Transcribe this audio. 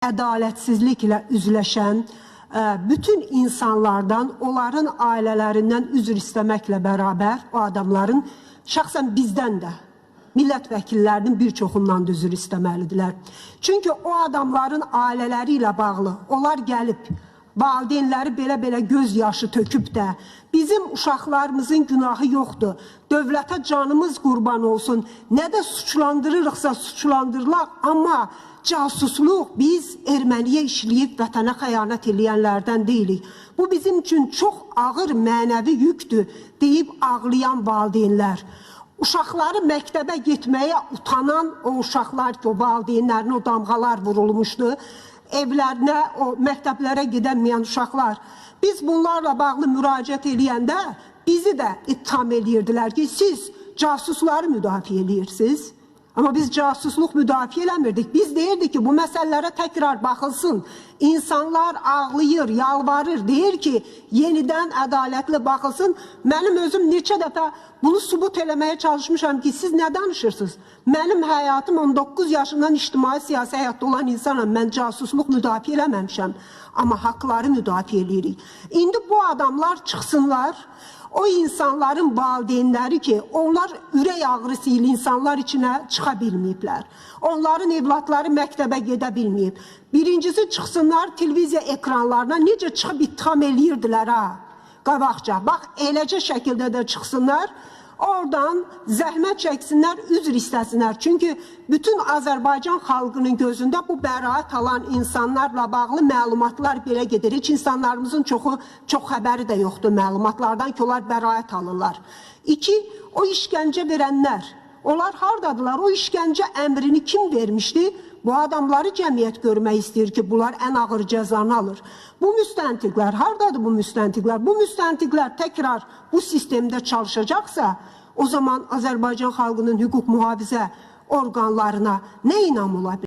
ədalətsizliklə üzləşən bütün insanlardan, onların ailələrindən üzr istəməklə bərabər o adamların, şəxsən bizdən də, millət vəkillərinin bir çoxundan da üzr istəməlidirlər. Çünki o adamların ailələri ilə bağlı, onlar gəlib, valideynləri belə-belə göz yaşı töküb də, bizim uşaqlarımızın günahı yoxdur, dövlətə canımız qurban olsun, nə də suçlandırırıqsa suçlandırılaq, amma casusluq biz erməniyə işləyib vətənə xəyanət eləyənlərdən deyilik. Bu bizim üçün çox ağır mənəvi yükdür, deyib ağlayan valideynlər. Uşaqları məktəbə getməyə utanan o uşaqlar ki, o valideynlərinə o damğalar vurulmuşdu, evlərinə, o məktəblərə gedəməyən uşaqlar. Biz bunlarla bağlı müraciət eləyəndə bizi də ittiham eləyirdilər ki, siz casusları müdafiə eləyirsiniz. Amma biz casusluq müdafiə eləmirdik. Biz deyirdik ki, bu məsələlərə təkrar baxılsın. İnsanlar ağlayır, yalvarır, deyir ki, yenidən ədalətli baxılsın. Mənim özüm neçə dəfə bunu sübut eləməyə çalışmışam ki, siz nə danışırsınız? Mənim həyatım 19 yaşından ictimai siyasi həyatda olan insanım. Mən casusluq müdafiə eləməmişəm. Amma haqları müdafiə eləyirik. İndi bu adamlar çıxsınlar. O insanların valideynləri ki, onlar ürək ağrısı ilə insanlar içinə çıxa bilməyiblər. Onların evlatları məktəbə gedə bilməyib. Birincisi çıxsınlar televiziya ekranlarına necə çıxıb ittiham eləyirdilər ha, qabaqca. Bax, eləcə şəkildə də çıxsınlar. Oradan zəhmət çəksinlər, üzr istəsinlər. Çünki bütün Azərbaycan xalqının gözündə bu bəraət alan insanlarla bağlı məlumatlar belə gedir. Heç insanlarımızın çox xəbəri də yoxdur məlumatlardan ki, onlar bəraət alırlar. 2. O işgəncə verənlər. Onlar hardadılar? O işgəncə əmrini kim vermişdi? Bu adamları cəmiyyət görmək istəyir ki, bunlar ən ağır cəzanı alır. Bu müstəntiqlər, haradadır bu müstəntiqlər? Bu müstəntiqlər təkrar bu sistemdə çalışacaqsa, o zaman Azərbaycan xalqının hüquq mühafizə orqanlarına nə inam ola bilər?